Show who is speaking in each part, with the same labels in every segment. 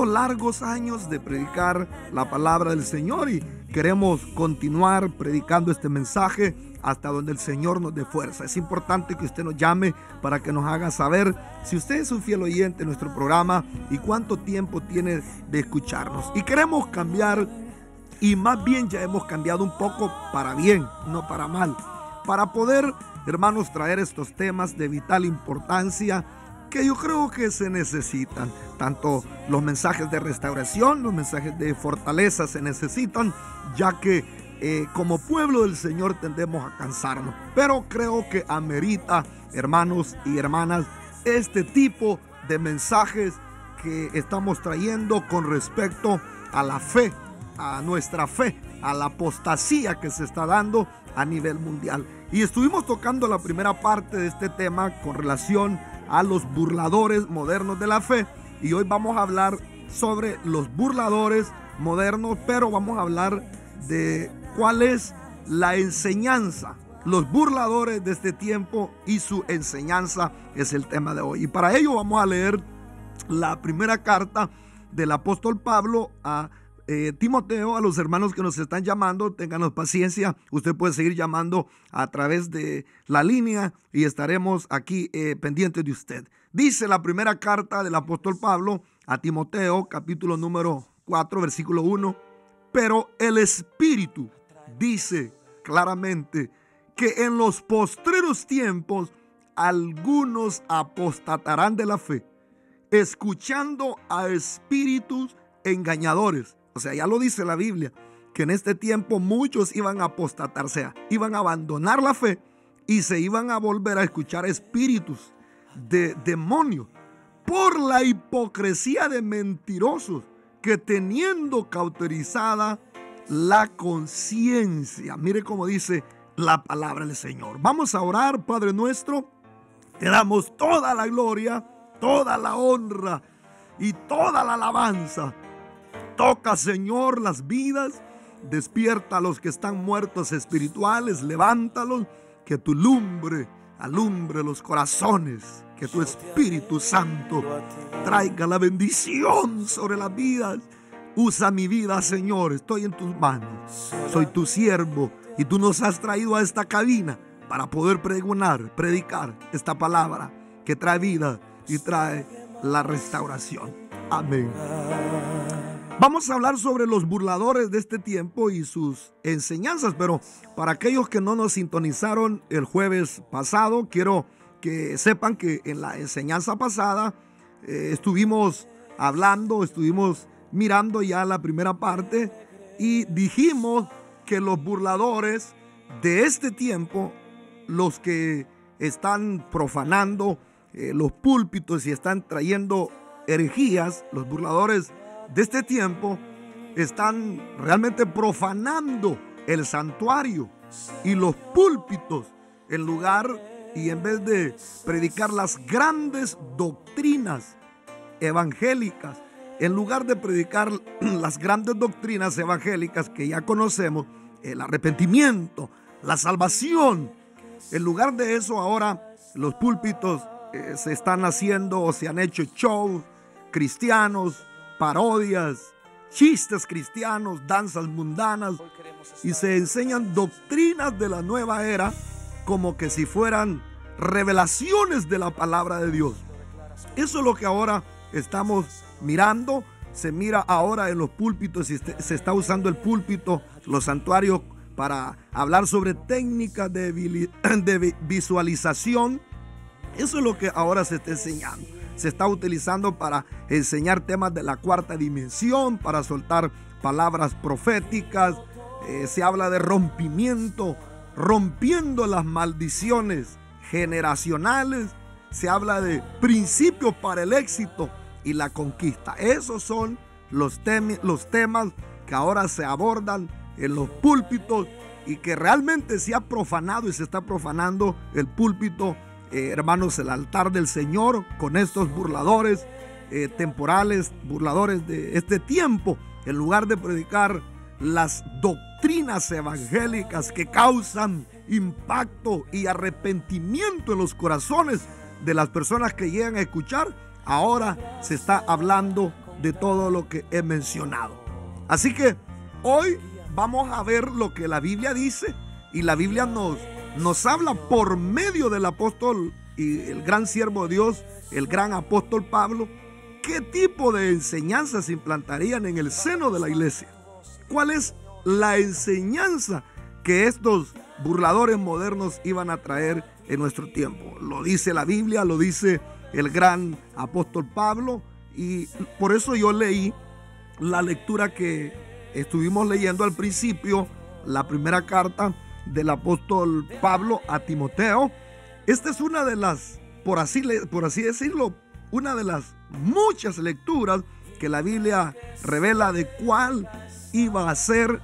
Speaker 1: tenido largos años de predicar la palabra del Señor y queremos continuar predicando este mensaje hasta donde el Señor nos dé fuerza. Es importante que usted nos llame para que nos haga saber si usted es un fiel oyente de nuestro programa y cuánto tiempo tiene de escucharnos. Y queremos cambiar, y más bien ya hemos cambiado un poco para bien, no para mal, para poder, hermanos, traer estos temas de vital importancia que yo creo que se necesitan. Tanto los mensajes de restauración, los mensajes de fortaleza se necesitan, ya que como pueblo del Señor tendemos a cansarnos. Pero creo que amerita, hermanos y hermanas, este tipo de mensajes que estamos trayendo con respecto a la fe, a nuestra fe, a la apostasía que se está dando a nivel mundial. Y estuvimos tocando la primera parte de este tema con relación a los burladores modernos de la fe, y hoy vamos a hablar sobre los burladores modernos, pero vamos a hablar de cuál es la enseñanza. Los burladores de este tiempo y su enseñanza es el tema de hoy, y para ello vamos a leer la primera carta del apóstol Pablo a Timoteo. A los hermanos que nos están llamando, ténganos paciencia, usted puede seguir llamando a través de la línea y estaremos aquí pendientes de usted. Dice la primera carta del apóstol Pablo a Timoteo, capítulo número 4, versículo 1: pero el Espíritu dice claramente que en los postreros tiempos algunos apostatarán de la fe, escuchando a espíritus engañadores. O sea, ya lo dice la Biblia, que en este tiempo muchos iban a apostatar, o sea, iban a abandonar la fe y se iban a volver a escuchar espíritus de demonios por la hipocresía de mentirosos que, teniendo cauterizada la conciencia. Mire cómo dice la palabra del Señor. Vamos a orar. Padre nuestro, te damos toda la gloria, toda la honra y toda la alabanza. Toca, Señor, las vidas, despierta a los que están muertos espirituales, levántalos, que tu lumbre alumbre los corazones, que tu Espíritu Santo traiga la bendición sobre las vidas. Usa mi vida, Señor, estoy en tus manos, soy tu siervo y tú nos has traído a esta cabina para poder predicar esta palabra que trae vida y trae la restauración. Amén. Vamos a hablar sobre los burladores de este tiempo y sus enseñanzas, pero para aquellos que no nos sintonizaron el jueves pasado, quiero que sepan que en la enseñanza pasada estuvimos mirando ya la primera parte y dijimos que los burladores de este tiempo, los que están profanando los púlpitos y están trayendo herejías, los burladores de este tiempo están realmente profanando el santuario y los púlpitos en vez de predicar las grandes doctrinas evangélicas, en lugar de predicar las grandes doctrinas evangélicas que ya conocemos, el arrepentimiento, la salvación, en lugar de eso ahora los púlpitos se están haciendo o se han hecho shows cristianos, parodias, chistes cristianos, danzas mundanas, y se enseñan doctrinas de la nueva era como que si fueran revelaciones de la palabra de Dios. Eso es lo que ahora estamos mirando. Se mira ahora en los púlpitos y se está usando el púlpito, los santuarios, para hablar sobre técnicas de visualización. Eso es lo que ahora se está enseñando. Se está utilizando para enseñar temas de la cuarta dimensión, para soltar palabras proféticas. Se habla de rompimiento, rompiendo las maldiciones generacionales. Se habla de principios para el éxito y la conquista. Esos son los temas que ahora se abordan en los púlpitos y que realmente se ha profanado y se está profanando el púlpito, hermanos, el altar del Señor, con estos burladores temporales, burladores de este tiempo. En lugar de predicar las doctrinas evangélicas que causan impacto y arrepentimiento en los corazones de las personas que llegan a escuchar, ahora se está hablando de todo lo que he mencionado. Así que hoy vamos a ver lo que la Biblia dice, y la Biblia nos habla por medio del apóstol y el gran siervo de Dios, el gran apóstol Pablo, qué tipo de enseñanzas se implantarían en el seno de la iglesia. ¿Cuál es la enseñanza que estos burladores modernos iban a traer en nuestro tiempo? Lo dice la Biblia, lo dice el gran apóstol Pablo, y por eso yo leí la lectura que estuvimos leyendo al principio, la primera carta del apóstol Pablo a Timoteo. Esta es una de las, por así decirlo, una de las muchas lecturas que la Biblia revela de cuál iba a ser,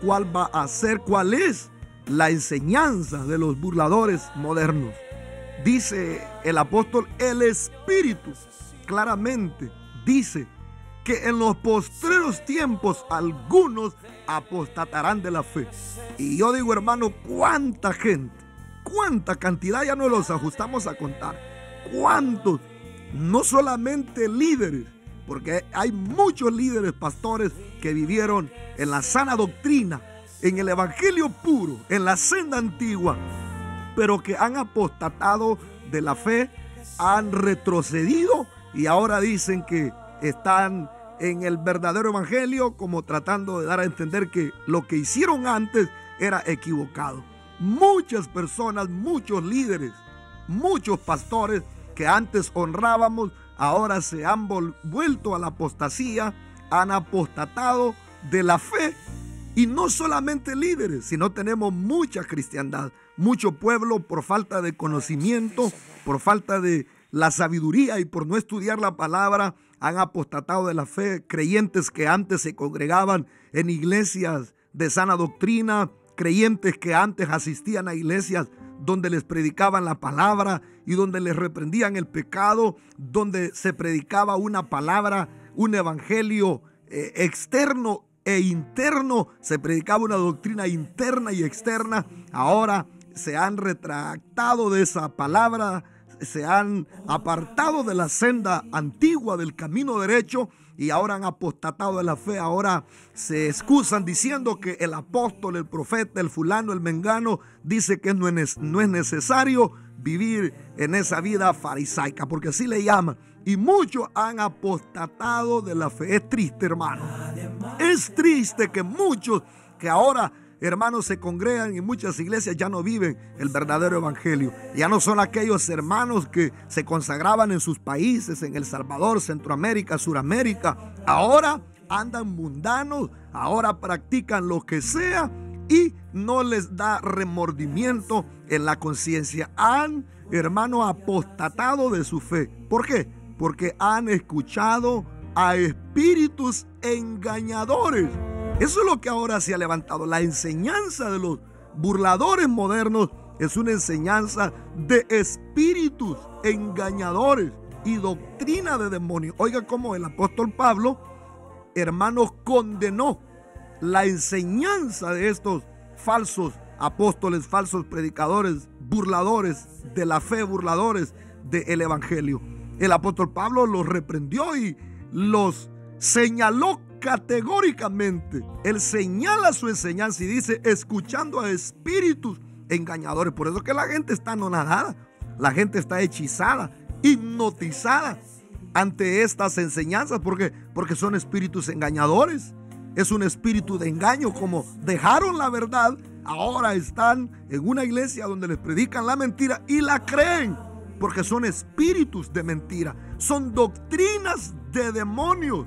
Speaker 1: cuál va a ser, cuál es la enseñanza de los burladores modernos. Dice el apóstol, el Espíritu claramente dice que en los postreros tiempos algunos apostatarán de la fe. Y yo digo, hermano, cuánta gente, cuánta cantidad, ya no los ajustamos a contar, cuántos, no solamente líderes, porque hay muchos líderes, pastores que vivieron en la sana doctrina, en el evangelio puro, en la senda antigua, pero que han apostatado de la fe, han retrocedido y ahora dicen que están en el verdadero evangelio, como tratando de dar a entender que lo que hicieron antes era equivocado. Muchas personas, muchos líderes, muchos pastores que antes honrábamos, ahora se han vuelto a la apostasía, han apostatado de la fe. Y no solamente líderes, sino tenemos mucha cristiandad, mucho pueblo por falta de conocimiento, por falta de la sabiduría y por no estudiar la palabra, han apostatado de la fe. Creyentes que antes se congregaban en iglesias de sana doctrina, creyentes que antes asistían a iglesias donde les predicaban la palabra y donde les reprendían el pecado, donde se predicaba una palabra, un evangelio externo e interno, se predicaba una doctrina interna y externa. Ahora se han retractado de esa palabra, se han apartado de la senda antigua, del camino derecho, y ahora han apostatado de la fe. Ahora se excusan diciendo que el apóstol, el profeta, el fulano, el mengano dice que no es necesario vivir en esa vida farisaica, porque así le llaman. Y muchos han apostatado de la fe. Es triste, hermano. Es triste que muchos que ahora, hermanos, se congregan en muchas iglesias ya no viven el verdadero evangelio. Ya no son aquellos hermanos que se consagraban en sus países, en El Salvador, Centroamérica, Suramérica. Ahora andan mundanos, ahora practican lo que sea y no les da remordimiento en la conciencia. Han, hermano, apostatado de su fe. ¿Por qué? Porque han escuchado a espíritus engañadores. Eso es lo que ahora se ha levantado. La enseñanza de los burladores modernos es una enseñanza de espíritus engañadores y doctrina de demonios. Oiga cómo el apóstol Pablo, hermanos, condenó la enseñanza de estos falsos apóstoles, falsos predicadores, burladores de la fe, burladores del evangelio. El apóstol Pablo los reprendió y los señaló categóricamente. Él señala su enseñanza y dice, escuchando a espíritus engañadores. Por eso que la gente está anonadada, la gente está hechizada, hipnotizada ante estas enseñanzas. ¿Por qué? Porque son espíritus engañadores. Es un espíritu de engaño. Como dejaron la verdad, ahora están en una iglesia donde les predican la mentira y la creen, porque son espíritus de mentira, son doctrinas de demonios.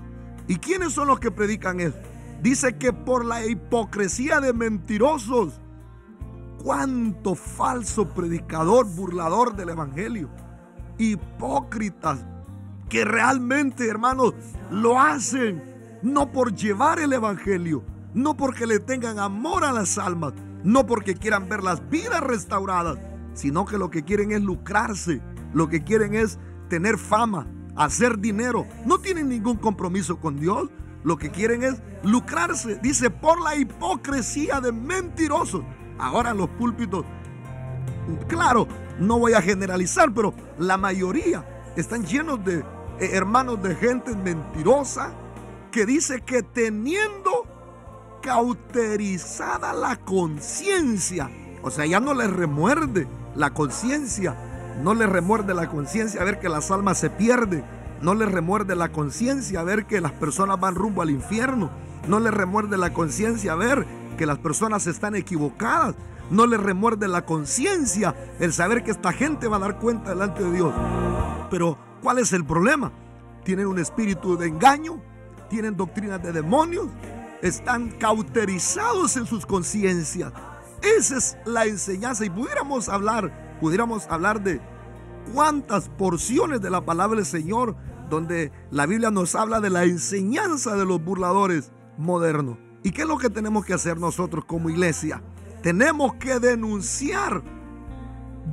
Speaker 1: ¿Y quiénes son los que predican eso? Dice que por la hipocresía de mentirosos. ¿Cuánto falso predicador, burlador del evangelio? Hipócritas que realmente, hermanos, lo hacen no por llevar el evangelio, no porque le tengan amor a las almas, no porque quieran ver las vidas restauradas, sino que lo que quieren es lucrarse, lo que quieren es tener fama, hacer dinero. No tienen ningún compromiso con Dios, lo que quieren es lucrarse. Dice, por la hipocresía de mentirosos. Ahora en los púlpitos, claro, no voy a generalizar, pero la mayoría están llenos de hermanos, de gente mentirosa que dice que teniendo cauterizada la conciencia, o sea, ya no les remuerde la conciencia, no les remuerde la conciencia a ver que las almas se pierden, no les remuerde la conciencia a ver que las personas van rumbo al infierno, no les remuerde la conciencia a ver que las personas están equivocadas, no les remuerde la conciencia el saber que esta gente va a dar cuenta delante de Dios. Pero ¿cuál es el problema? Tienen un espíritu de engaño, tienen doctrinas de demonios, están cauterizados en sus conciencias. Esa es la enseñanza, y pudiéramos hablar de cuántas porciones de la palabra del Señor donde la Biblia nos habla de la enseñanza de los burladores modernos. ¿Y qué es lo que tenemos que hacer nosotros como iglesia? Tenemos que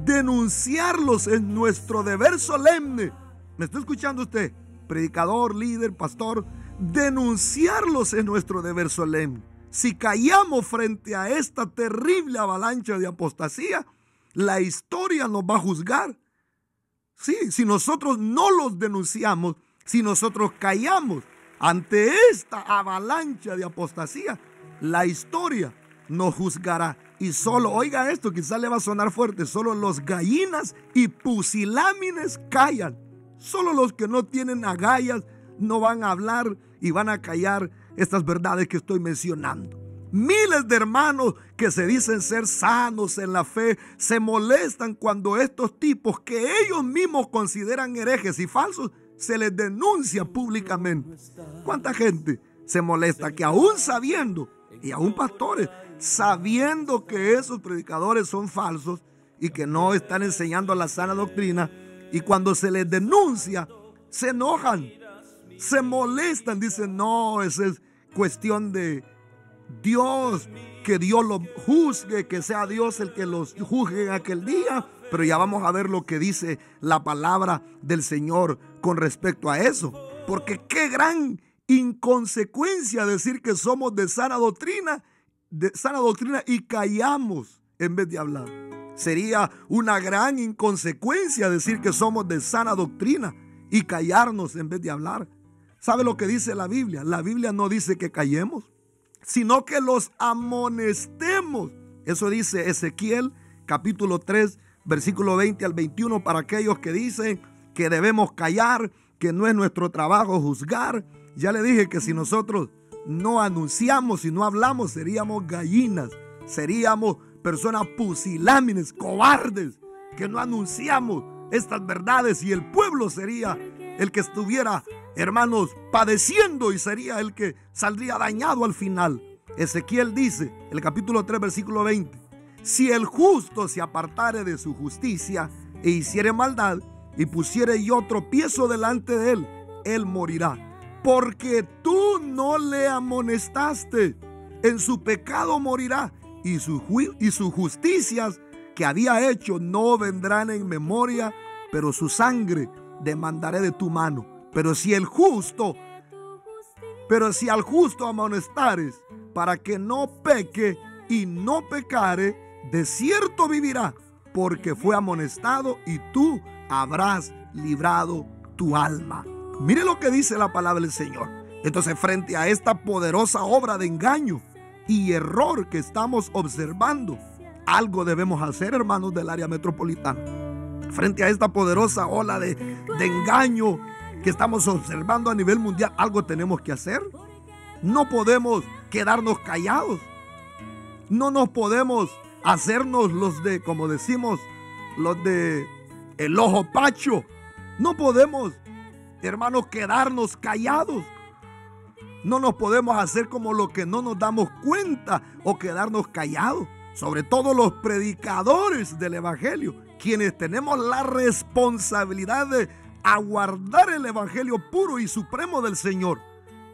Speaker 1: denunciarlos en nuestro deber solemne. ¿Me está escuchando usted? Predicador, líder, pastor, denunciarlos en nuestro deber solemne. Si callamos frente a esta terrible avalancha de apostasía, la historia nos va a juzgar. Sí, si nosotros no los denunciamos, si nosotros callamos ante esta avalancha de apostasía, la historia nos juzgará. Y solo, oiga esto, quizás le va a sonar fuerte, solo los gallinas y pusilámines callan. Solo los que no tienen agallas no van a hablar y van a callar estas verdades que estoy mencionando. Miles de hermanos que se dicen ser sanos en la fe se molestan cuando estos tipos que ellos mismos consideran herejes y falsos se les denuncia públicamente. ¿Cuánta gente se molesta que aún sabiendo, y aún pastores, sabiendo que esos predicadores son falsos y que no están enseñando la sana doctrina, y cuando se les denuncia, se enojan, se molestan, dicen, no, esa es cuestión de Dios, que Dios los juzgue, que sea Dios el que los juzgue en aquel día. Pero ya vamos a ver lo que dice la palabra del Señor con respecto a eso. Porque qué gran inconsecuencia decir que somos de sana doctrina y callamos en vez de hablar. Sería una gran inconsecuencia decir que somos de sana doctrina y callarnos en vez de hablar. ¿Sabe lo que dice la Biblia? La Biblia no dice que callemos, sino que los amonestemos. Eso dice Ezequiel capítulo 3, versículo 20 al 21, para aquellos que dicen que debemos callar, que no es nuestro trabajo juzgar. Ya le dije que si nosotros no anunciamos y no hablamos, seríamos gallinas, seríamos personas pusilámines, cobardes, que no anunciamos estas verdades, y el pueblo sería el que estuviera, hermanos, padeciendo, y sería el que saldría dañado al final. Ezequiel dice, el capítulo 3, versículo 20, si el justo se apartare de su justicia e hiciere maldad y pusiere yo tropiezo delante de él, él morirá, porque tú no le amonestaste, en su pecado morirá, y sus justicias que había hecho no vendrán en memoria, pero su sangre demandaré de tu mano. Pero si al justo amonestares para que no peque y no pecare, de cierto vivirá, porque fue amonestado, y tú habrás librado tu alma. Mire lo que dice la palabra del Señor. Entonces, frente a esta poderosa obra de engaño y error que estamos observando, algo debemos hacer, hermanos del área metropolitana. Frente a esta poderosa ola de engaño que estamos observando a nivel mundial, algo tenemos que hacer. No podemos quedarnos callados. No nos podemos hacernos los de, como decimos, los de el ojo pacho. No podemos, hermanos, quedarnos callados. No nos podemos hacer como lo que no nos damos cuenta o quedarnos callados. Sobre todo los predicadores del evangelio, quienes tenemos la responsabilidad de aguardar el evangelio puro y supremo del Señor.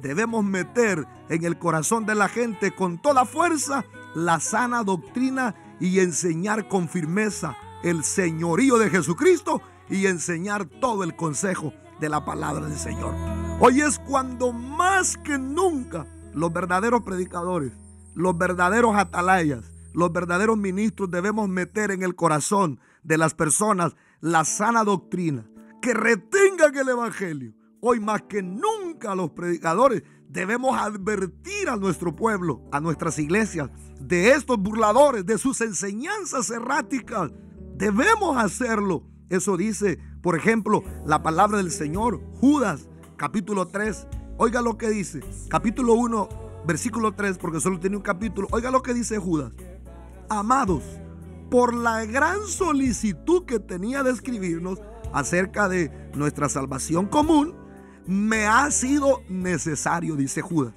Speaker 1: Debemos meter en el corazón de la gente con toda fuerza la sana doctrina y enseñar con firmeza el señorío de Jesucristo y enseñar todo el consejo de la palabra del Señor. Hoy es cuando más que nunca los verdaderos predicadores, los verdaderos atalayas, los verdaderos ministros debemos meter en el corazón de las personas la sana doctrina, que retengan el evangelio, hoy más que nunca los predicadores debemos advertir a nuestro pueblo, a nuestras iglesias, de estos burladores, de sus enseñanzas erráticas. Debemos hacerlo. Eso dice, por ejemplo, la palabra del Señor, Judas, capítulo 3. Oiga lo que dice, capítulo 1, versículo 3, porque solo tiene un capítulo. Oiga lo que dice Judas. Amados, por la gran solicitud que tenía de escribirnos acerca de nuestra salvación común, me ha sido necesario, dice Judas.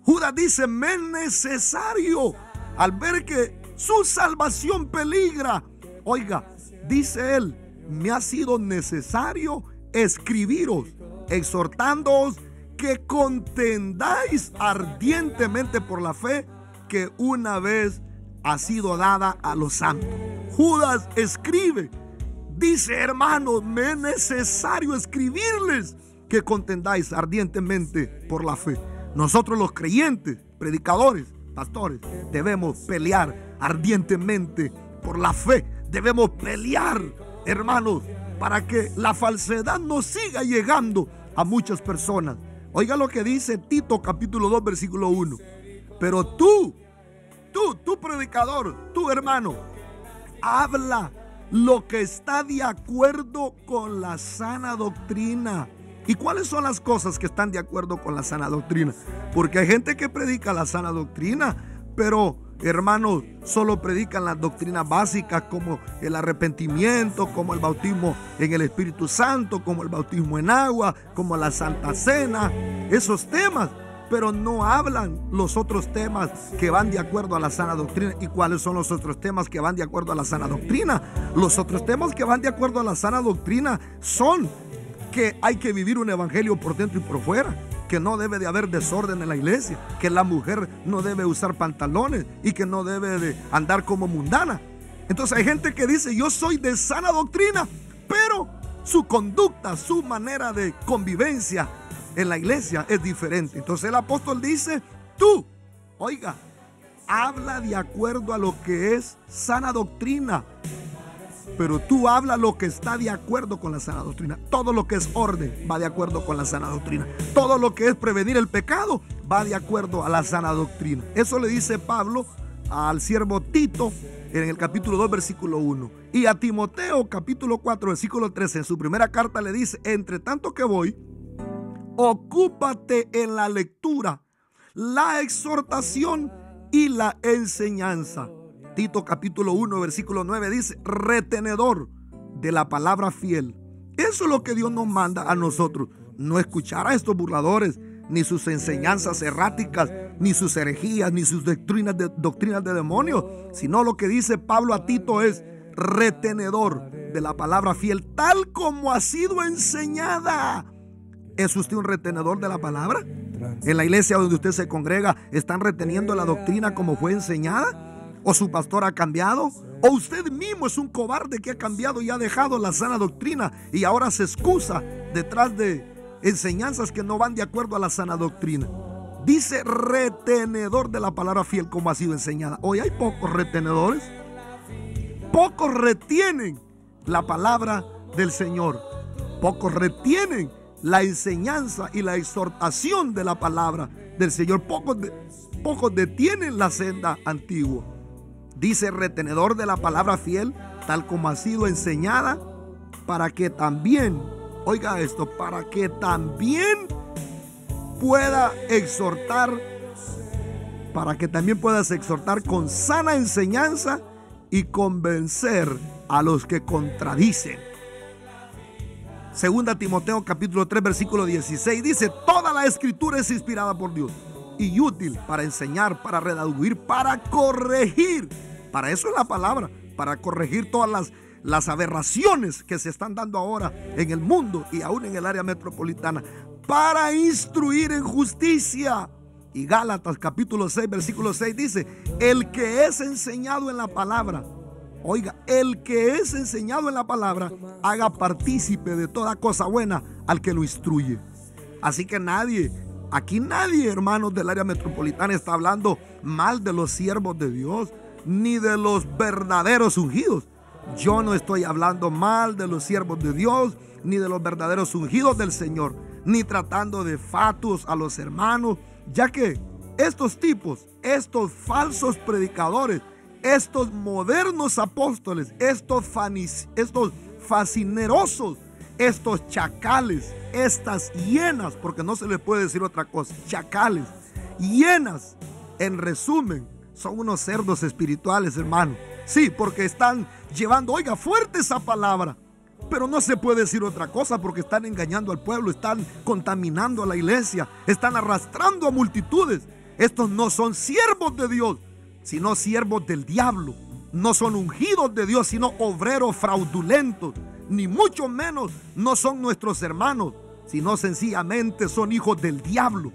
Speaker 1: Judas dice, me es necesario, al ver que su salvación peligra. Oiga, dice él, me ha sido necesario escribiros, exhortándoos que contendáis ardientemente por la fe que una vez ha sido dada a los santos. Judas escribe, dice, hermanos, me es necesario escribirles que contendáis ardientemente por la fe. Nosotros los creyentes, predicadores, pastores, debemos pelear ardientemente por la fe. Debemos pelear, hermanos, para que la falsedad no siga llegando a muchas personas. Oiga lo que dice Tito capítulo 2 versículo 1. Pero tú predicador, tú hermano, habla lo que está de acuerdo con la sana doctrina. ¿Y cuáles son las cosas que están de acuerdo con la sana doctrina? Porque hay gente que predica la sana doctrina, pero hermanos, solo predican las doctrinas básicas como el arrepentimiento, como el bautismo en el Espíritu Santo, como el bautismo en agua, como la Santa Cena, esos temas, pero no hablan los otros temas que van de acuerdo a la sana doctrina. ¿Y cuáles son los otros temas que van de acuerdo a la sana doctrina? Los otros temas que van de acuerdo a la sana doctrina son que hay que vivir un evangelio por dentro y por fuera, que no debe de haber desorden en la iglesia, que la mujer no debe usar pantalones y que no debe de andar como mundana. Entonces hay gente que dice, yo soy de sana doctrina, pero su conducta, su manera de convivencia en la iglesia es diferente. Entonces el apóstol dice, tú, oiga, habla de acuerdo a lo que es sana doctrina, pero tú habla lo que está de acuerdo con la sana doctrina. Todo lo que es orden va de acuerdo con la sana doctrina. Todo lo que es prevenir el pecado va de acuerdo a la sana doctrina. Eso le dice Pablo al siervo Tito en el capítulo 2 versículo 1. Y a Timoteo capítulo 4 versículo 13 en su primera carta le dice, entre tanto que voy, ocúpate en la lectura, la exhortación y la enseñanza. Tito capítulo 1 versículo 9 dice, retenedor de la palabra fiel. Eso es lo que Dios nos manda a nosotros. No escuchar a estos burladores, ni sus enseñanzas erráticas, ni sus herejías, ni sus doctrinas de demonios, sino lo que dice Pablo a Tito es retenedor de la palabra fiel, tal como ha sido enseñada. ¿Es usted un retenedor de la palabra? ¿En la iglesia donde usted se congrega están reteniendo la doctrina como fue enseñada? ¿O su pastor ha cambiado? ¿O usted mismo es un cobarde que ha cambiado y ha dejado la sana doctrina y ahora se excusa detrás de enseñanzas que no van de acuerdo a la sana doctrina? Dice retenedor de la palabra fiel como ha sido enseñada. Hoy hay pocos retenedores. Pocos retienen la palabra del Señor. Pocos retienen la enseñanza y la exhortación de la palabra del Señor. Pocos detienen la senda antigua. Dice retenedor de la palabra fiel, tal como ha sido enseñada, para que también, oiga esto, para que también pueda exhortar, con sana enseñanza y convencer a los que contradicen. Segunda Timoteo capítulo 3 versículo 16 dice, toda la escritura es inspirada por Dios y útil para enseñar, para redarguir, para corregir. Para eso es la palabra, para corregir todas las aberraciones que se están dando ahora en el mundo y aún en el área metropolitana, para instruir en justicia. Y Gálatas capítulo 6 versículo 6 dice, el que es enseñado en la palabra, oiga, el que es enseñado en la palabra, haga partícipe de toda cosa buena al que lo instruye. Así que aquí nadie, hermanos del área metropolitana, está hablando mal de los siervos de Dios, ni de los verdaderos ungidos. Yo no estoy hablando mal de los siervos de Dios, ni de los verdaderos ungidos del Señor. ni tratando de fatuos a los hermanos, ya que estos tipos, estos falsos predicadores, estos modernos apóstoles, estos fascinerosos, estos chacales, estas hienas, porque no se les puede decir otra cosa, chacales, hienas, en resumen, son unos cerdos espirituales, hermano. Sí, porque están llevando, oiga, fuerte esa palabra, pero no se puede decir otra cosa porque están engañando al pueblo, están contaminando a la iglesia, están arrastrando a multitudes. Estos no son siervos de Dios, sino siervos del diablo. No son ungidos de Dios, sino obreros fraudulentos. Ni mucho menos no son nuestros hermanos, sino sencillamente son hijos del diablo.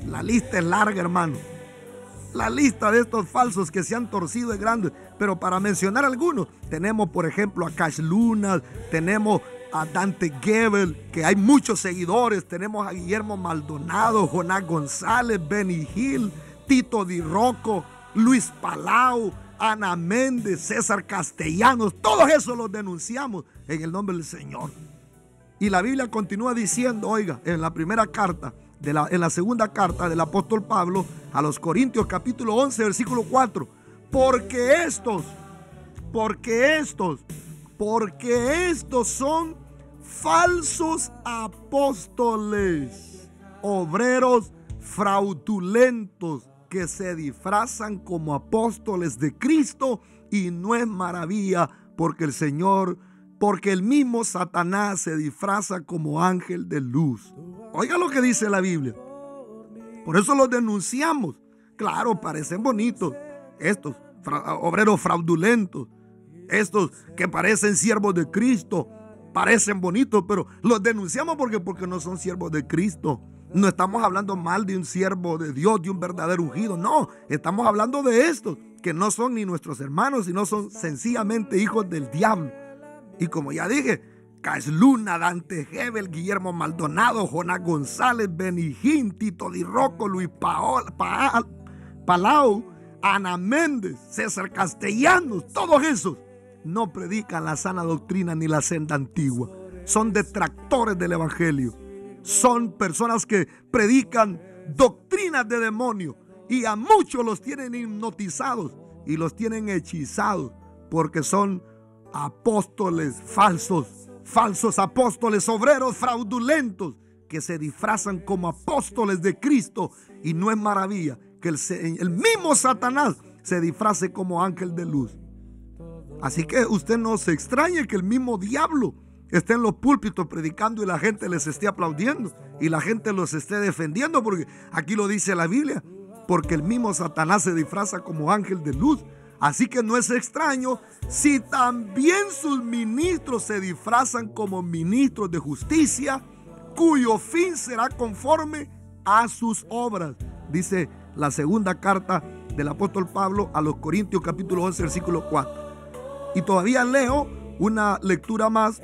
Speaker 1: La lista es larga, hermano. La lista de estos falsos que se han torcido es grande, pero para mencionar algunos, tenemos por ejemplo a Cash Luna, tenemos a Dante Gebel, que hay muchos seguidores, tenemos a Guillermo Maldonado, Jonás González, Benny Hill, Tito Di Rocco, Luis Palau, Ana Méndez, César Castellanos, todos esos los denunciamos en el nombre del Señor. Y la Biblia continúa diciendo, oiga, en la primera carta, en la segunda carta del apóstol Pablo a los Corintios capítulo 11 versículo 4, porque estos son falsos apóstoles, obreros fraudulentos que se disfrazan como apóstoles de Cristo, y no es maravilla porque el mismo Satanás se disfraza como ángel de luz. Oiga lo que dice la Biblia. Por eso los denunciamos. Claro, parecen bonitos estos obreros fraudulentos, estos que parecen siervos de Cristo, parecen bonitos, pero los denunciamos porque no son siervos de Cristo. No estamos hablando mal de un siervo de Dios, de un verdadero ungido. No, estamos hablando de estos que no son ni nuestros hermanos, sino son sencillamente hijos del diablo. Y como ya dije, Cash Luna, Dante Gebel, Guillermo Maldonado, Jonás González, Benny Hill, Tito Di Rocco, Luis Palau, Ana Méndez, César Castellanos, todos esos no predican la sana doctrina ni la senda antigua. Son detractores del evangelio. Son personas que predican doctrinas de demonio, y a muchos los tienen hipnotizados y los tienen hechizados porque son apóstoles falsos apóstoles, obreros fraudulentos que se disfrazan como apóstoles de Cristo. Y no es maravilla que el mismo Satanás se disfrace como ángel de luz. Así que usted no se extrañe que el mismo diablo esté en los púlpitos predicando y la gente les esté aplaudiendo y la gente los esté defendiendo, porque aquí lo dice la Biblia, porque el mismo Satanás se disfraza como ángel de luz. Así que no es extraño si también sus ministros se disfrazan como ministros de justicia, cuyo fin será conforme a sus obras. Dice la segunda carta del apóstol Pablo a los Corintios capítulo 11 versículo 4. Y todavía leo una lectura más.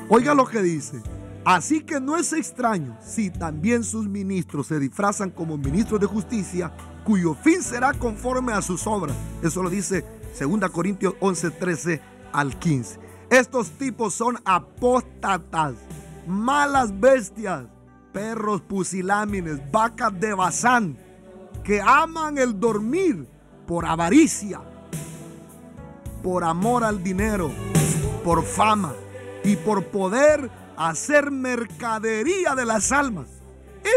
Speaker 1: Oiga lo que dice. Así que no es extraño si también sus ministros se disfrazan como ministros de justicia, cuyo fin será conforme a sus obras. Eso lo dice 2 Corintios 11, 13 al 15. Estos tipos son apóstatas, malas bestias, perros pusilámines, vacas de Bazán, que aman el dormir por avaricia, por amor al dinero, por fama y por poder hacer mercadería de las almas.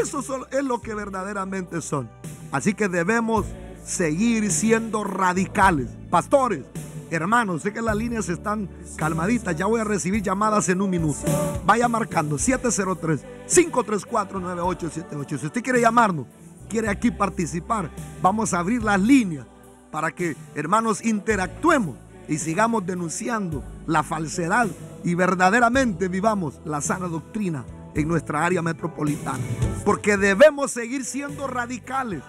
Speaker 1: Eso es lo que verdaderamente son. Así que debemos seguir siendo radicales. Pastores, hermanos, sé que las líneas están calmaditas. Ya voy a recibir llamadas en un minuto. Vaya marcando 703-534-9878. Si usted quiere llamarnos, quiere aquí participar, vamos a abrir las líneas para que, hermanos, interactuemos y sigamos denunciando la falsedad y verdaderamente vivamos la sana doctrina en nuestra área metropolitana. Porque debemos seguir siendo radicales,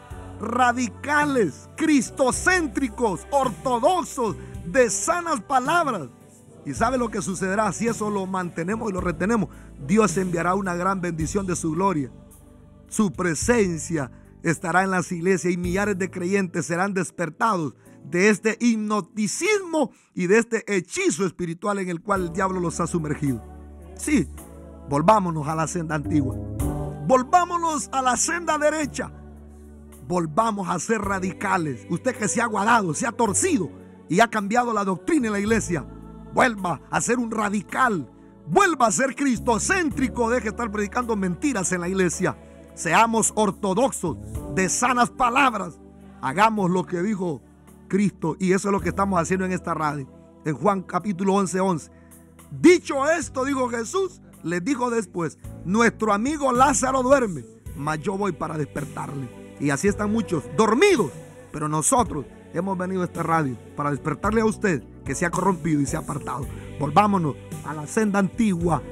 Speaker 1: cristocéntricos, ortodoxos, de sanas palabras. ¿Y sabe lo que sucederá si eso lo mantenemos y lo retenemos? Dios enviará una gran bendición de su gloria. Su presencia estará en las iglesias y millares de creyentes serán despertados de este hipnoticismo y de este hechizo espiritual en el cual el diablo los ha sumergido. Sí, volvámonos a la senda antigua. Volvámonos a la senda derecha. Volvamos a ser radicales. Usted que se ha guardado, se ha torcido y ha cambiado la doctrina en la iglesia, vuelva a ser un radical. Vuelva a ser cristocéntrico. Deje de estar predicando mentiras en la iglesia. Seamos ortodoxos, de sanas palabras. Hagamos lo que dijo Cristo, y eso es lo que estamos haciendo en esta radio. En Juan capítulo 11:11. Dicho esto, dijo Jesús, les dijo después: nuestro amigo Lázaro duerme, mas yo voy para despertarle. Y así están muchos dormidos, pero nosotros hemos venido a esta radio para despertarle a usted que se ha corrompido y se ha apartado. Volvámonos a la senda antigua.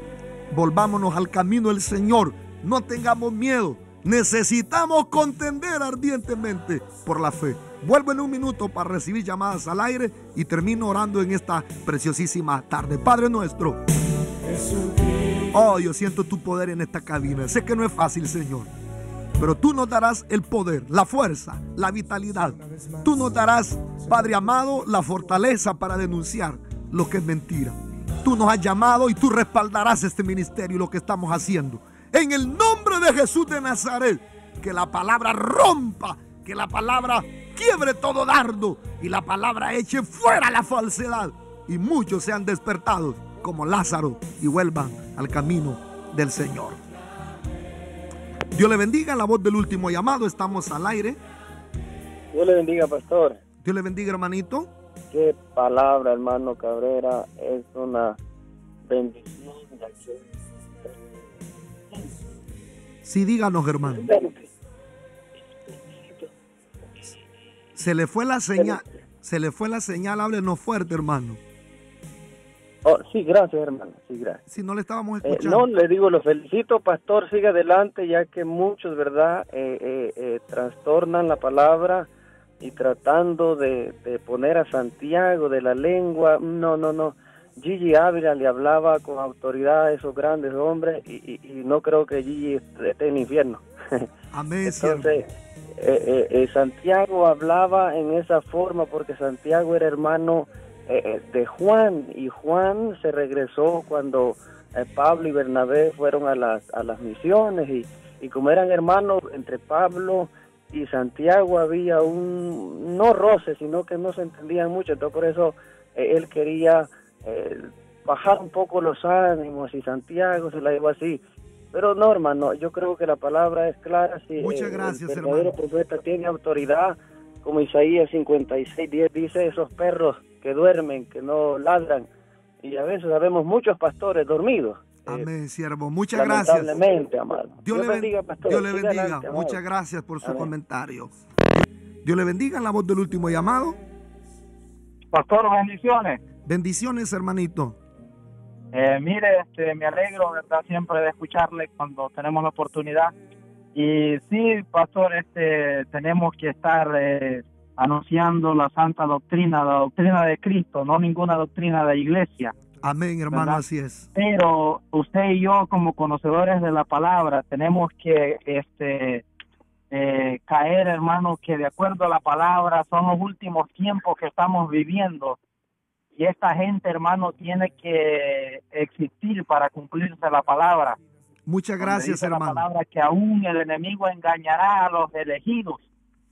Speaker 1: Volvámonos al camino del Señor. No tengamos miedo. Necesitamos contender ardientemente por la fe. Vuelvo en un minuto para recibir llamadas al aire y termino orando en esta preciosísima tarde. Padre nuestro, oh, yo siento tu poder en esta cabina. Sé que no es fácil, Señor, pero tú nos darás el poder, la fuerza, la vitalidad. Tú nos darás, Padre amado, la fortaleza para denunciar lo que es mentira. Tú nos has llamado y tú respaldarás este ministerio y lo que estamos haciendo. En el nombre de Jesús de Nazaret, que la palabra rompa, que la palabra quiebre todo dardo y la palabra eche fuera la falsedad y muchos sean despertados como Lázaro y vuelvan al camino del Señor. Dios le bendiga. La voz del último llamado. Estamos al aire.
Speaker 2: Dios le bendiga, pastor.
Speaker 1: Dios le bendiga, hermanito.
Speaker 2: Qué palabra, hermano Cabrera. Es una bendición.
Speaker 1: Sí, díganos, hermano. Se le fue la señal. Se le fue la señal. Háblenos fuerte, hermano.
Speaker 2: Oh, sí, gracias, hermano. Sí, gracias.
Speaker 1: Si no le estábamos escuchando.
Speaker 2: No, le digo, lo felicito, pastor. Siga adelante, ya que muchos, ¿verdad? Trastornan la palabra y tratando de poner a Santiago de la lengua. No. Gigi Ávila le hablaba con autoridad a esos grandes hombres y no creo que Gigi esté en el infierno.
Speaker 1: Amén.
Speaker 2: Entonces, Santiago hablaba en esa forma porque Santiago era hermano de Juan, y Juan se regresó cuando Pablo y Bernabé fueron a las misiones, y como eran hermanos, entre Pablo y Santiago había no roce, sino que no se entendían mucho. Entonces por eso él quería bajar un poco los ánimos, y Santiago se la llevó así. Pero no, hermano, yo creo que la palabra es clara. Si
Speaker 1: muchas gracias,
Speaker 2: el verdadero
Speaker 1: hermano.
Speaker 2: profeta tiene autoridad, como Isaías 56:10 dice, esos perros que duermen, que no ladran, y a veces sabemos muchos pastores dormidos.
Speaker 1: Amén, siervo. Muchas gracias.
Speaker 2: Lamentablemente, amado.
Speaker 1: Dios le bendiga, pastor. Dios le bendiga.
Speaker 2: Adelante,
Speaker 1: muchas gracias por su comentario. Dios le bendiga. En la voz del último llamado.
Speaker 3: Pastor, bendiciones.
Speaker 1: Bendiciones, hermanito.
Speaker 3: Mire, me alegro, ¿verdad?, siempre de escucharle cuando tenemos la oportunidad. Y sí, pastor, tenemos que estar anunciando la santa doctrina, la doctrina de Cristo, no ninguna doctrina de la iglesia.
Speaker 1: Amén, hermano,
Speaker 3: ¿verdad?
Speaker 1: Así es.
Speaker 3: Pero usted y yo, como conocedores de la palabra, tenemos que caer, hermano, que de acuerdo a la palabra son los últimos tiempos que estamos viviendo. Y esta gente, hermano, tiene que existir para cumplirse la palabra.
Speaker 1: Muchas gracias, hermano.
Speaker 3: La palabra que aún el enemigo engañará a los elegidos,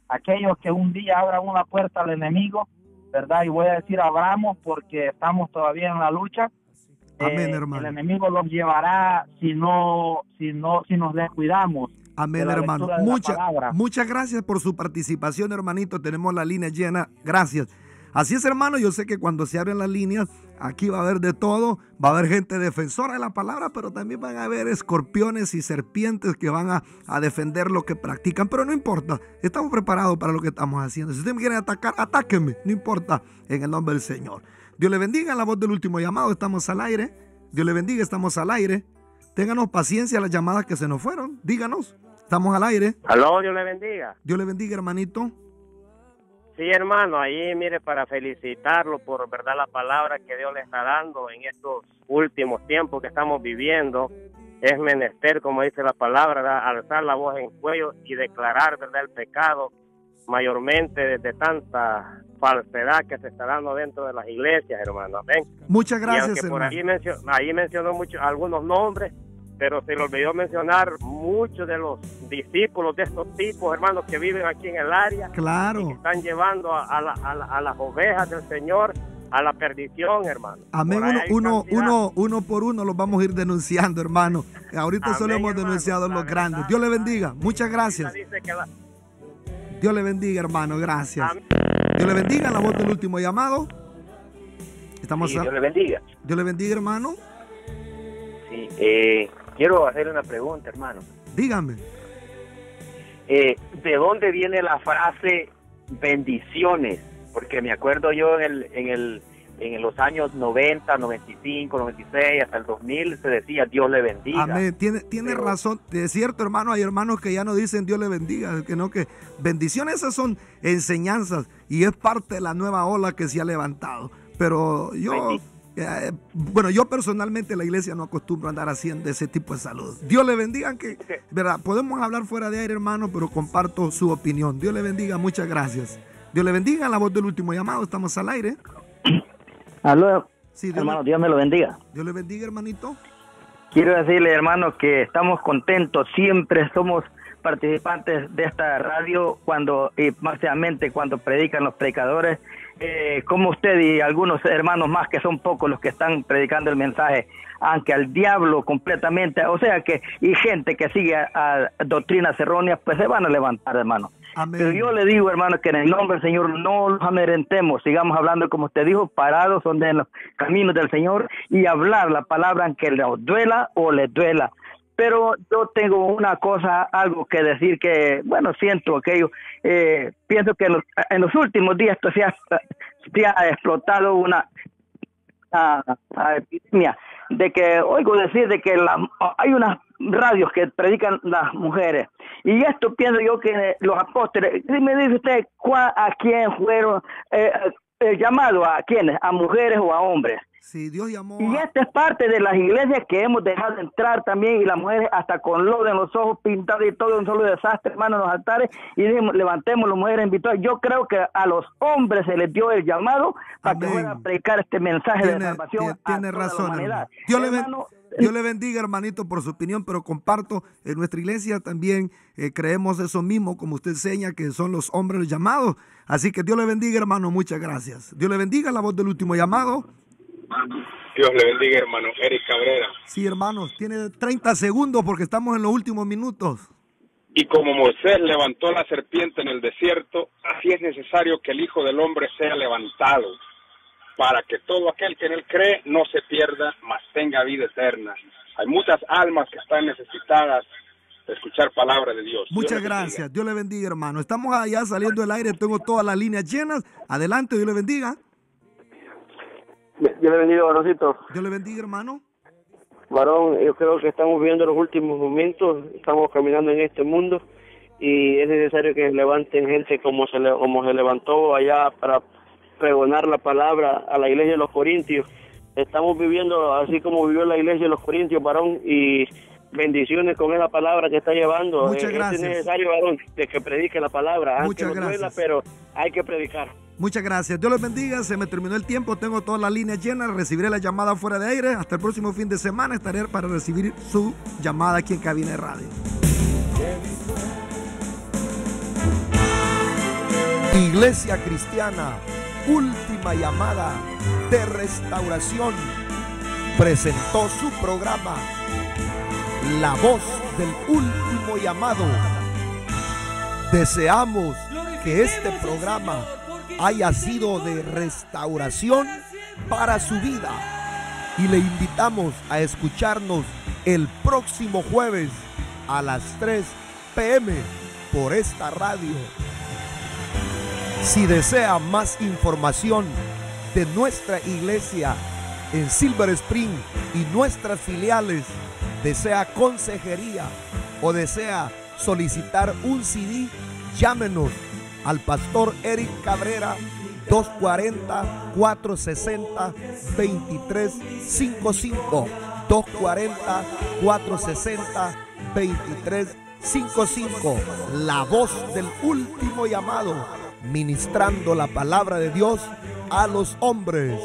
Speaker 3: aquellos que un día abran una puerta al enemigo, ¿verdad? Y voy a decir abramos porque estamos todavía en la lucha.
Speaker 1: Amén, hermano.
Speaker 3: El enemigo los llevará si nos descuidamos.
Speaker 1: Amén, hermano. Muchas gracias por su participación, hermanito. Tenemos la línea llena. Gracias. Así es, hermano, yo sé que cuando se abren las líneas, aquí va a haber de todo, va a haber gente defensora de la palabra, pero también van a haber escorpiones y serpientes que van a defender lo que practican, pero no importa, estamos preparados para lo que estamos haciendo. Si usted me quiere atacar, atáquenme, no importa, en el nombre del Señor. Dios le bendiga. En la voz del último llamado, estamos al aire. Dios le bendiga, estamos al aire. Ténganos paciencia a las llamadas que se nos fueron, díganos, estamos al aire.
Speaker 4: Aló, Dios le bendiga.
Speaker 1: Dios le bendiga, hermanito.
Speaker 4: Sí, hermano, ahí mire, para felicitarlo por verdad la palabra que Dios le está dando en estos últimos tiempos que estamos viviendo. Es menester, como dice la palabra, ¿verdad?, alzar la voz en cuello y declarar, verdad, el pecado, mayormente desde tanta falsedad que se está dando dentro de las iglesias, hermano. Amén.
Speaker 1: Muchas
Speaker 4: Y
Speaker 1: gracias,
Speaker 4: aunque por
Speaker 1: hermano.
Speaker 4: ahí mencionó algunos nombres, pero se le olvidó mencionar muchos de los discípulos de estos tipos, hermanos, que viven aquí en el área.
Speaker 1: Claro.
Speaker 4: Y que están llevando a las ovejas del Señor a la perdición, hermano.
Speaker 1: Amén.
Speaker 4: Por ahí hay cantidad.
Speaker 1: Uno por uno los vamos a ir denunciando, hermano. Ahorita
Speaker 4: Amén,
Speaker 1: solo hemos
Speaker 4: hermano.
Speaker 1: denunciado
Speaker 4: La
Speaker 1: los
Speaker 4: verdad,
Speaker 1: grandes. Dios le bendiga. Muchas gracias.
Speaker 4: Dice que
Speaker 1: Dios le bendiga, hermano. Gracias.
Speaker 4: Amén.
Speaker 1: Dios le bendiga. La voz del último llamado.
Speaker 5: Sí, Dios le bendiga.
Speaker 1: Dios le bendiga, hermano.
Speaker 5: Sí, quiero hacer una pregunta, hermano.
Speaker 1: Dígame.
Speaker 5: ¿De dónde viene la frase bendiciones? Porque me acuerdo yo en los años 90, 95, 96, hasta el 2000 se decía Dios le bendiga.
Speaker 1: Amén. Tiene razón. Es cierto, hermano. Hay hermanos que ya no dicen Dios le bendiga, que bendiciones, esas son enseñanzas y es parte de la nueva ola que se ha levantado. Pero yo, yo personalmente la iglesia no acostumbro a andar haciendo ese tipo de saludos. Dios le bendiga, verdad, podemos hablar fuera de aire, hermano, pero comparto su opinión. Dios le bendiga, muchas gracias. Dios le bendiga, la voz del último llamado, estamos al aire.
Speaker 6: Aló,
Speaker 1: Sí,
Speaker 6: hermano, Dios me lo bendiga.
Speaker 1: Dios le bendiga, hermanito.
Speaker 6: Quiero decirle, hermano, que estamos contentos, siempre somos participantes de esta radio y máximamente cuando predican los predicadores, como usted y algunos hermanos más, que son pocos los que están predicando el mensaje, aunque al diablo completamente, o sea que, y gente que sigue a doctrinas erróneas, pues se van a levantar, hermano.
Speaker 1: Amén.
Speaker 6: Pero yo le digo, hermano, que en el nombre del Señor no los amedrentemos, sigamos hablando, como usted dijo, parados donde en los caminos del Señor y hablar la palabra, aunque nos duela o les duela. Pero yo tengo una cosa, algo que decir que, bueno, siento aquello, pienso que en los últimos días esto se ha explotado una epidemia, de que oigo decir de que hay unas radios que predican las mujeres, y esto pienso yo que los apóstoles, me dice usted, ¿a quién fueron llamados? ¿A quiénes? ¿A mujeres o a hombres?
Speaker 1: Sí, Dios llamó
Speaker 6: Y esta es parte de las iglesias que hemos dejado entrar también, y las mujeres hasta con lodo en los ojos pintados y todo, un solo desastre, hermano, en los altares, y dijimos, levantemos las mujeres invitadas. Yo creo que a los hombres se les dio el llamado para que fueran a predicar este mensaje de salvación.
Speaker 1: Tiene razón, hermano. Dios le bendiga, hermanito, por su opinión, pero comparto, en nuestra iglesia también creemos eso mismo, como usted enseña, que son los hombres llamados. Así que Dios le bendiga, hermano, muchas gracias. Dios le bendiga, la voz del último llamado.
Speaker 7: Dios le bendiga, hermano Eric Cabrera.
Speaker 1: Sí, hermanos, tiene 30 segundos porque estamos en los últimos minutos.
Speaker 7: Y como Moisés levantó la serpiente en el desierto, así es necesario que el Hijo del Hombre sea levantado, para que todo aquel que en él cree no se pierda, mas tenga vida eterna. Hay muchas almas que están necesitadas de escuchar palabra de Dios.
Speaker 1: Muchas gracias. Dios le bendiga, hermano. Estamos allá saliendo del aire, tengo todas las líneas llenas. Adelante, Dios le bendiga.
Speaker 2: Dios le bendiga, varoncito.
Speaker 1: Dios le bendiga, hermano.
Speaker 2: Varón, yo creo que estamos viviendo los últimos momentos, estamos caminando en este mundo y es necesario que levanten gente como se levantó allá para pregonar la palabra a la iglesia de los Corintios. Estamos viviendo así como vivió la iglesia de los Corintios, varón, y bendiciones con esa palabra que está llevando.
Speaker 1: Muchas gracias.
Speaker 2: Es necesario, varón, de que predique la palabra.
Speaker 1: Muchas
Speaker 2: aunque nos duela,
Speaker 1: gracias.
Speaker 2: pero hay que predicar.
Speaker 1: Muchas gracias. Dios les bendiga. Se me terminó el tiempo. Tengo todas las líneas llenas. Recibiré la llamada fuera de aire. Hasta el próximo fin de semana estaré para recibir su llamada aquí en Cabina de Radio. Iglesia Cristiana, Última Llamada de Restauración, presentó su programa La Voz del Último Llamado. Deseamos que este programa haya sido de restauración para su vida y le invitamos a escucharnos el próximo jueves a las 3 p.m. por esta radio. Si desea más información de nuestra iglesia en Silver Spring y nuestras filiales, desea consejería o desea solicitar un CD, llámenos al pastor Eric Cabrera 240-460-2355 240-460-2355. La Voz del Último Llamado, ministrando la palabra de Dios a los hombres.